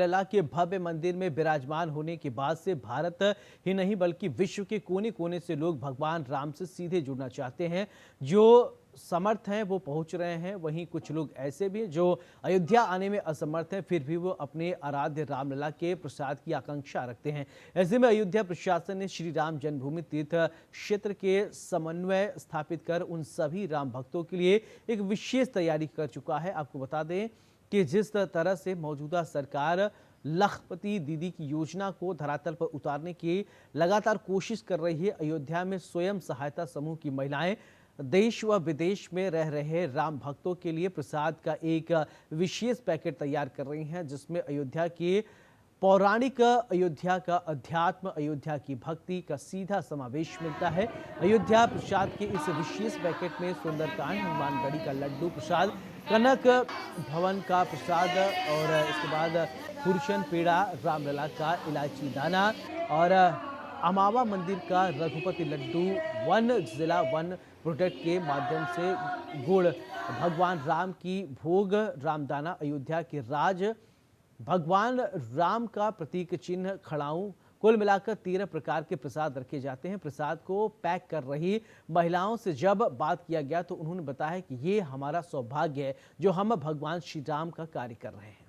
लला के भव्य मंदिर में विराजमान होने के बाद से भारत ही नहीं बल्कि विश्व के कोने कोने से लोग भगवान राम से सीधे जुड़ना चाहते हैं। जो समर्थ हैं वो पहुंच रहे हैं, वहीं कुछ लोग ऐसे भी हैं जो अयोध्या आने में असमर्थ हैं, फिर भी वो अपने आराध्य रामलला के प्रसाद की आकांक्षा रखते हैं। ऐसे में अयोध्या प्रशासन ने श्री राम जन्मभूमि तीर्थ क्षेत्र के समन्वय स्थापित कर उन सभी राम भक्तों के लिए एक विशेष तैयारी कर चुका है। आपको बता दें कि जिस तरह से मौजूदा सरकार लखपति दीदी की योजना को धरातल पर उतारने की लगातार कोशिश कर रही है, अयोध्या में स्वयं सहायता समूह की महिलाएं देश व विदेश में रह रहे राम भक्तों के लिए प्रसाद का एक विशेष पैकेट तैयार कर रही हैं, जिसमें अयोध्या के पौराणिक, अयोध्या का अध्यात्म, अयोध्या की भक्ति का सीधा समावेश मिलता है। अयोध्या प्रसाद के इस विशेष पैकेट में सुंदरकांड, हनुमानगढ़ी का लड्डू प्रसाद, कनक भवन का प्रसाद और इसके बाद पुरुषन पेड़ा, रामलला का इलायची दाना और अमावा मंदिर का रघुपति लड्डू, वन जिला वन प्रोडक्ट के माध्यम से गुड़, भगवान राम की भोग, रामदाना, अयोध्या के राज, भगवान राम का प्रतीक चिन्ह, खड़ाऊं, कुल मिलाकर 13 प्रकार के प्रसाद रखे जाते हैं। प्रसाद को पैक कर रही महिलाओं से जब बात किया गया तो उन्होंने बताया कि ये हमारा सौभाग्य है जो हम भगवान श्री राम का कार्य कर रहे हैं।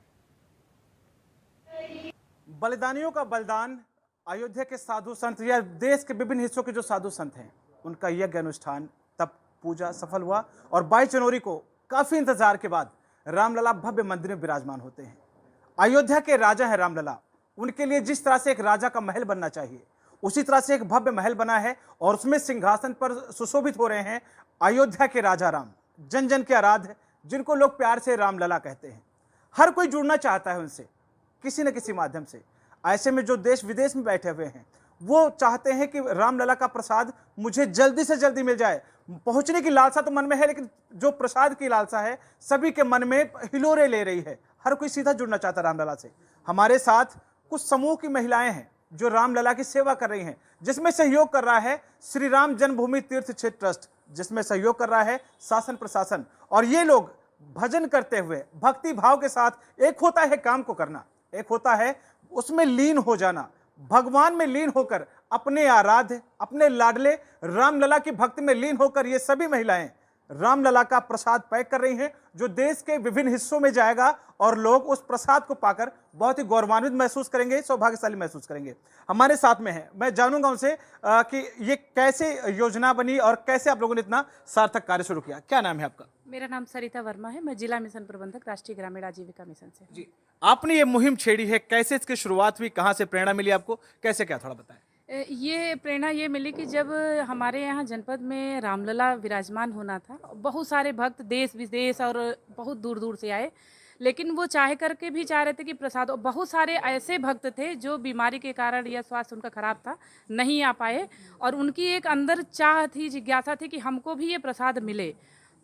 बलिदानियों का बलिदान, अयोध्या के साधु संत या देश के विभिन्न हिस्सों के जो साधु संत हैं उनका यज्ञ अनुष्ठान, तप पूजा सफल हुआ और 22 जनवरी को काफी इंतजार के बाद रामलला भव्य मंदिर में विराजमान होते हैं। अयोध्या के राजा है रामलला, उनके लिए जिस तरह से एक राजा का महल बनना चाहिए उसी तरह से एक भव्य महल बना है और उसमें सिंहासन पर सुशोभित हो रहे हैं अयोध्या के राजा राम, जन जन के आराध्य, जिनको लोग प्यार से रामलला कहते हैं। हर कोई जुड़ना चाहता है उनसे किसी न किसी माध्यम से। ऐसे में जो देश विदेश में बैठे हुए हैं वो चाहते हैं कि रामलला का प्रसाद मुझे जल्दी से जल्दी मिल जाए। पहुंचने की लालसा तो मन में है, लेकिन जो प्रसाद की लालसा है सभी के मन में हिलोरे ले रही है। हर कोई सीधा जुड़ना चाहता है रामलला से। हमारे साथ कुछ समूह की महिलाएं हैं जो रामलला की सेवा कर रही हैं, जिसमें सहयोग कर रहा है श्री राम जन्मभूमि तीर्थ क्षेत्र ट्रस्ट, जिसमें सहयोग कर रहा है शासन प्रशासन। और ये लोग भजन करते हुए भक्ति भाव के साथ, एक होता है काम को करना, एक होता है उसमें लीन हो जाना, भगवान में लीन होकर अपने आराध्य, अपने लाडले रामलला की भक्ति में लीन होकर ये सभी महिलाएं रामलला का प्रसाद पैक कर रही हैं, जो देश के विभिन्न हिस्सों में जाएगा और लोग उस प्रसाद को पाकर बहुत ही गौरवान्वित महसूस करेंगे, सौभाग्यशाली महसूस करेंगे। हमारे साथ में है, मैं जानूंगा उनसे कि ये कैसे योजना बनी और कैसे आप लोगों ने इतना सार्थक कार्य शुरू किया। क्या नाम है आपका? मेरा नाम सरिता वर्मा है, मैं जिला मिशन प्रबंधक राष्ट्रीय ग्रामीण आजीविका मिशन से। जी, आपने ये मुहिम छेड़ी है, कैसे इसकी शुरुआत हुई, कहाँ से प्रेरणा मिली आपको, कैसे क्या, थोड़ा बताएं। ये प्रेरणा ये मिली कि जब हमारे यहाँ जनपद में रामलला विराजमान होना था, बहुत सारे भक्त देश विदेश और बहुत दूर दूर से आए, लेकिन वो चाह करके भी चाह रहे थे कि प्रसाद, और बहुत सारे ऐसे भक्त थे जो बीमारी के कारण या स्वास्थ्य उनका खराब था, नहीं आ पाए, और उनकी एक अंदर चाह थी, जिज्ञासा थी कि हमको भी ये प्रसाद मिले।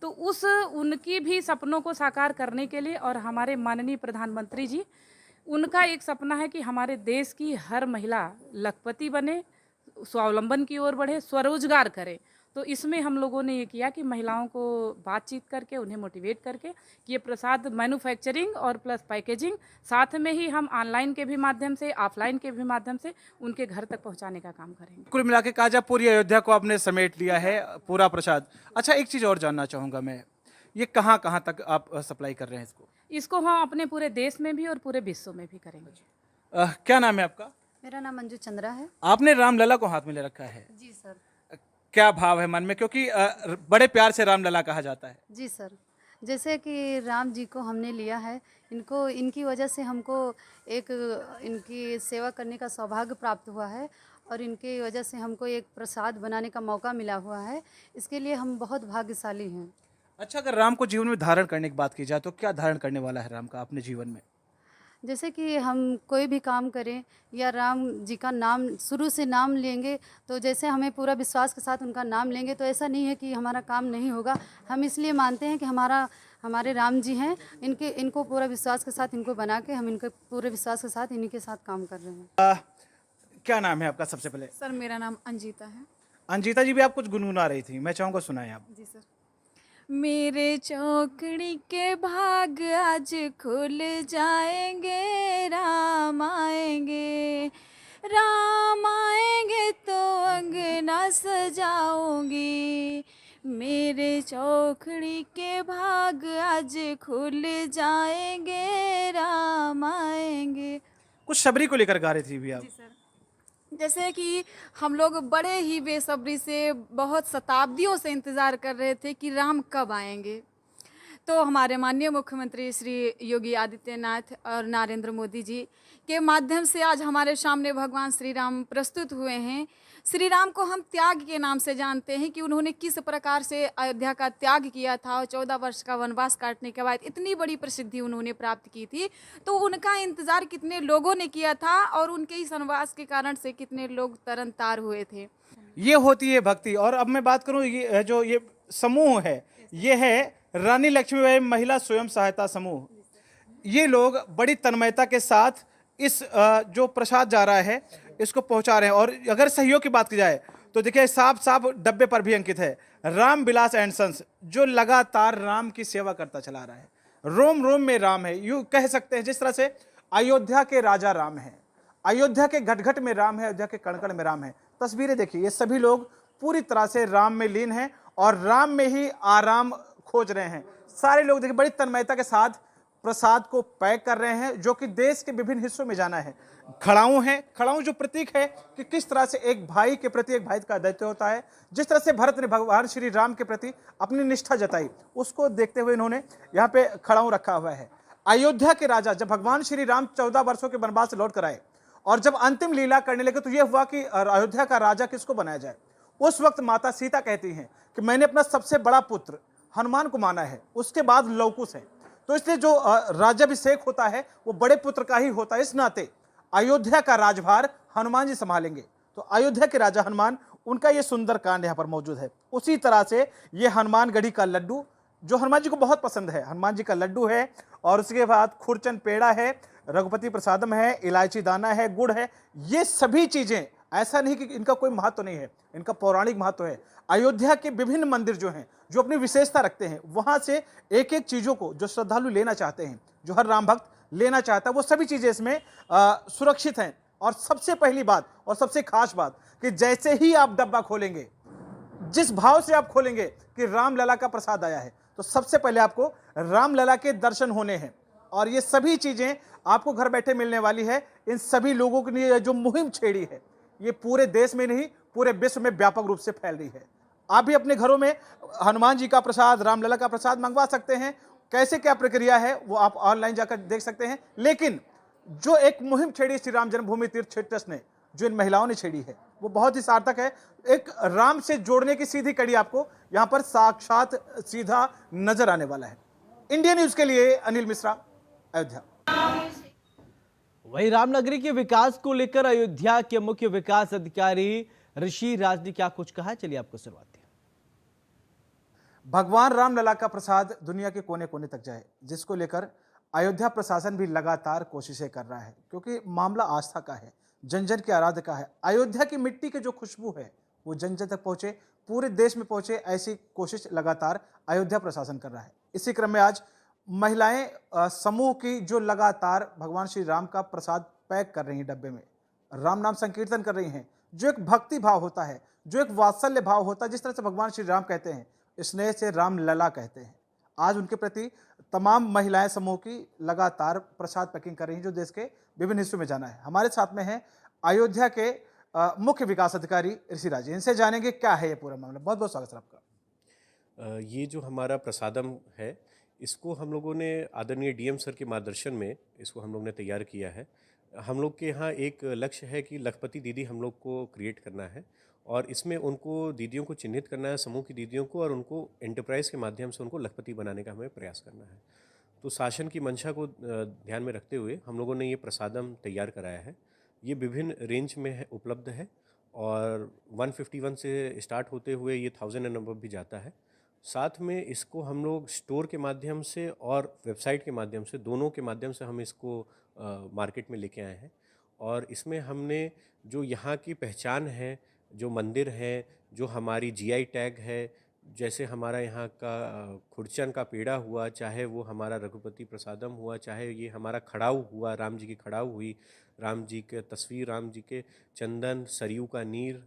तो उस उनकी भी सपनों को साकार करने के लिए और हमारे माननीय प्रधानमंत्री जी, उनका एक सपना है कि हमारे देश की हर महिला लखपति बने, स्वावलंबन की ओर बढ़े, स्वरोजगार करे। तो इसमें हम लोगों ने ये किया कि महिलाओं को बातचीत करके उन्हें मोटिवेट करके कि ये प्रसाद मैन्युफैक्चरिंग और प्लस पैकेजिंग, साथ में ही हम ऑनलाइन के भी माध्यम से, ऑफलाइन के भी माध्यम से उनके घर तक पहुंचाने का काम करेंगे। कुल मिला के कहा जाए पूरी अयोध्या को आपने समेट लिया है, पूरा प्रसाद। अच्छा, एक चीज़ और जानना चाहूँगा मैं, ये कहाँ कहाँ तक आप सप्लाई कर रहे हैं इसको? इसको हम अपने पूरे देश में भी और पूरे विश्व में भी करेंगे। क्या नाम है आपका? मेरा नाम मंजू चंद्रा है। आपने रामलला को हाथ में ले रखा है, जी सर। क्या भाव है मन में, क्योंकि बड़े प्यार से रामलला कहा जाता है? जी सर, जैसे कि राम जी को हमने लिया है, इनको, इनकी वजह से हमको एक इनकी सेवा करने का सौभाग्य प्राप्त हुआ है और इनकी वजह से हमको एक प्रसाद बनाने का मौका मिला हुआ है। इसके लिए हम बहुत भाग्यशाली हैं। अच्छा, अगर राम को जीवन में धारण करने की बात की जाए तो क्या धारण करने वाला है राम का अपने जीवन में? जैसे कि हम कोई भी काम करें या राम जी का नाम शुरू से नाम लेंगे, तो जैसे हमें पूरा विश्वास के साथ उनका नाम लेंगे तो ऐसा नहीं है कि हमारा काम नहीं होगा। हम इसलिए मानते हैं कि हमारे राम जी हैं, इनको पूरा विश्वास के साथ इनको बना के हम इनके पूरे विश्वास के साथ इन्हीं के साथ काम कर रहे हैं। क्या नाम है आपका सबसे पहले? सर, मेरा नाम अंजिता है। अंजिता जी, भी आप कुछ गुनगुना रही थी, मैं चाहूँगा सुनाएं आप। जी सर। मेरे चौकड़ी के भाग आज खुल जाएंगे, राम आएंगे तो अंगना सजाऊंगी। मेरे चौकड़ी के भाग आज खुल जाएंगे, राम आएंगे। कुछ शबरी को लेकर गा रही थी भी आप। जी सर। जैसे कि हम लोग बड़े ही बेसब्री से, बहुत शताब्दियों से इंतज़ार कर रहे थे कि राम कब आएंगे। तो हमारे माननीय मुख्यमंत्री श्री योगी आदित्यनाथ और नरेंद्र मोदी जी के माध्यम से आज हमारे सामने भगवान श्री राम प्रस्तुत हुए हैं। श्री राम को हम त्याग के नाम से जानते हैं कि उन्होंने किस प्रकार से अयोध्या का त्याग किया था और 14 वर्ष का वनवास काटने के बाद इतनी बड़ी प्रसिद्धि उन्होंने प्राप्त की थी। तो उनका इंतज़ार कितने लोगों ने किया था और उनके इस वनवास के कारण से कितने लोग तरन तार हुए थे। ये होती है भक्ति। और अब मैं बात करूं, ये जो ये समूह है, ये है रानी लक्ष्मीबाई महिला स्वयं सहायता समूह। ये लोग बड़ी तन्मयता के साथ इस जो प्रसाद जा रहा है इसको पहुंचा रहे हैं। और अगर सहयोग की बात की जाए तो देखिए साफ साफ डब्बे पर भी अंकित है राम विलास एंड सन्स, जो लगातार राम की सेवा करता चला रहा है। रोम रोम में राम है, यूं कह सकते हैं। जिस तरह से अयोध्या के राजा राम है, अयोध्या के घट घट में राम है, अयोध्या के कण कण में राम है। तस्वीरें देखिए, ये सभी लोग पूरी तरह से राम में लीन हैं और राम में ही आराम खोज रहे हैं। सारे लोग देखिए बड़ी तन्मयता के साथ प्रसाद को पैक कर रहे हैं, जो कि देश के विभिन्न हिस्सों में जाना है। खड़ाऊं है, खड़ाऊं जो प्रतीक है कि किस तरह से एक भाई के प्रति एक भाई का दायित्व होता है। जिस तरह से भरत ने भगवान श्री राम के प्रति अपनी निष्ठा जताई, उसको देखते हुए इन्होंने यहाँ पे खड़ाऊं रखा हुआ है। अयोध्या के राजा जब भगवान श्री राम 14 वर्षों के वनवास से लौट कर आए और जब अंतिम लीला करने लगे तो यह हुआ कि अयोध्या का राजा किसको बनाया जाए। उस वक्त माता सीता कहती हैं कि मैंने अपना सबसे बड़ा पुत्र हनुमान को माना है, उसके बाद लवकुश है। तो इसलिए जो राज्याभिषेक होता है वो बड़े पुत्र का ही होता है। इस नाते अयोध्या का राजभार हनुमान जी संभालेंगे। तो अयोध्या के राजा हनुमान, उनका ये सुंदर कांड यहाँ पर मौजूद है। उसी तरह से ये हनुमानगढ़ी का लड्डू जो हनुमान जी को बहुत पसंद है, हनुमान जी का लड्डू है। और उसके बाद खुरचन पेड़ा है, रघुपति प्रसादम है, इलायची दाना है, गुड़ है। ये सभी चीजें, ऐसा नहीं कि इनका कोई महत्व नहीं है, इनका पौराणिक महत्व है। अयोध्या के विभिन्न मंदिर जो हैं, जो अपनी विशेषता रखते हैं, वहां से एक एक चीजों को जो श्रद्धालु लेना चाहते हैं, जो हर राम भक्त लेना चाहता है, वो सभी चीजें इसमें सुरक्षित हैं। और सबसे पहली बात और सबसे खास बात कि जैसे ही आप डब्बा खोलेंगे, जिस भाव से आप खोलेंगे कि रामलला का प्रसाद आया है, तो सबसे पहले आपको रामलला के दर्शन होने हैं। और ये सभी चीजें आपको घर बैठे मिलने वाली है। इन सभी लोगों के लिए जो मुहिम छेड़ी है, ये पूरे देश में नहीं पूरे विश्व में व्यापक रूप से फैल रही है। आप भी अपने घरों में हनुमान जी का प्रसाद, रामलला का प्रसाद मंगवा सकते हैं। कैसे क्या प्रक्रिया है वो आप ऑनलाइन जाकर देख सकते हैं। लेकिन जो एक मुहिम छेड़ी श्री राम जन्मभूमि तीर्थ क्षेत्र ट्रस्ट ने, जो इन महिलाओं ने छेड़ी है, वो बहुत ही सार्थक है। एक राम से जोड़ने की सीधी कड़ी आपको यहाँ पर साक्षात सीधा नजर आने वाला है। इंडिया न्यूज के लिए अनिल मिश्रा, अयोध्या। वहीं रामनगरी के विकास को लेकर अयोध्या के मुख्य विकास अधिकारी ऋषि राज ने क्या कुछ कहा, चलिए आपको सुनवाते हैं। भगवान रामलला का प्रसाद दुनिया के कोने कोने तक जाए, जिसको लेकर अयोध्या प्रशासन भी लगातार कोशिशें कर रहा है, क्योंकि मामला आस्था का है, जन जन के आराध्य का है। अयोध्या की मिट्टी की जो खुशबू है वो जन जन तक पहुंचे, पूरे देश में पहुंचे, ऐसी कोशिश लगातार अयोध्या प्रशासन कर रहा है। इसी क्रम में आज महिलाएं समूह की जो लगातार भगवान श्री राम का प्रसाद पैक कर रही हैं डब्बे में, राम नाम संकीर्तन कर रही हैं। जो एक भक्ति भाव होता है, जो एक वात्सल्य भाव होता है, जिस तरह से भगवान श्री राम कहते हैं, स्नेह से राम लला कहते हैं। आज उनके प्रति तमाम महिलाएं समूह की लगातार प्रसाद पैकिंग कर रही हैं, जो देश के विभिन्न हिस्सों में जाना है। हमारे साथ में है अयोध्या के मुख्य विकास अधिकारी ऋषि राज। इनसे जानेंगे क्या है ये पूरा मामला। बहुत बहुत स्वागत है आपका। ये जो हमारा प्रसादम है, इसको हम लोगों ने आदरणीय डीएम सर के मार्गदर्शन में इसको हम लोग ने तैयार किया है। हम लोग के यहाँ एक लक्ष्य है कि लखपति दीदी हम लोग को क्रिएट करना है और इसमें उनको दीदियों को चिन्हित करना है, समूह की दीदियों को, और उनको एंटरप्राइज़ के माध्यम से उनको लखपति बनाने का हमें प्रयास करना है। तो शासन की मंशा को ध्यान में रखते हुए हम लोगों ने ये प्रसादम तैयार कराया है। ये विभिन्न रेंज में उपलब्ध है और 151 से स्टार्ट होते हुए ये 1000 एंड अबव भी जाता है। साथ में इसको हम लोग स्टोर के माध्यम से और वेबसाइट के माध्यम से, दोनों के माध्यम से हम इसको मार्केट में लेके आए हैं। और इसमें हमने जो यहाँ की पहचान है, जो मंदिर हैं, जो हमारी जीआई टैग है, जैसे हमारा यहाँ का खुरचन का पेड़ा हुआ, चाहे वो हमारा रघुपति प्रसादम हुआ, चाहे ये हमारा खड़ाऊ हुआ, राम जी की खड़ाऊ हुई, राम जी के तस्वीर, राम जी के चंदन, सरयू का नीर,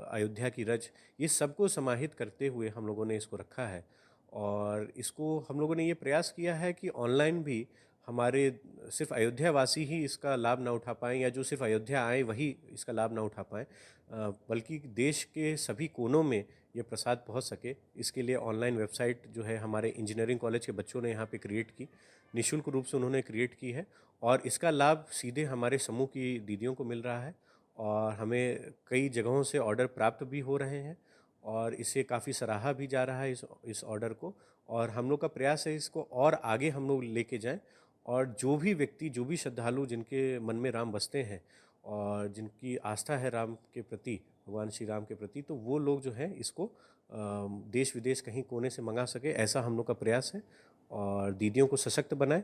अयोध्या की रज, ये सबको समाहित करते हुए हम लोगों ने इसको रखा है। और इसको हम लोगों ने ये प्रयास किया है कि ऑनलाइन भी हमारे सिर्फ अयोध्या वासी ही इसका लाभ ना उठा पाएँ, या जो सिर्फ अयोध्या आए वही इसका लाभ ना उठा पाएँ, बल्कि देश के सभी कोनों में ये प्रसाद पहुंच सके। इसके लिए ऑनलाइन वेबसाइट जो है हमारे इंजीनियरिंग कॉलेज के बच्चों ने यहाँ पे क्रिएट की, निःशुल्क रूप से उन्होंने क्रिएट की है, और इसका लाभ सीधे हमारे समूह की दीदियों को मिल रहा है, और हमें कई जगहों से ऑर्डर प्राप्त भी हो रहे हैं, और इसे काफ़ी सराहा भी जा रहा है इस ऑर्डर को। और हम लोग का प्रयास है इसको और आगे हम लोग लेके जाएं, और जो भी व्यक्ति, जो भी श्रद्धालु जिनके मन में राम बसते हैं और जिनकी आस्था है राम के प्रति, भगवान श्री राम के प्रति, तो वो लोग जो है इसको देश विदेश कहीं कोने से मंगा सके, ऐसा हम लोग का प्रयास है। और दीदियों को सशक्त बनाए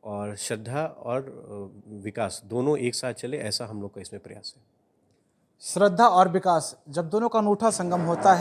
और श्रद्धा और विकास दोनों एक साथ चले, ऐसा हम लोग का इसमें प्रयास है। श्रद्धा और विकास, जब दोनों का अनूठा संगम होता है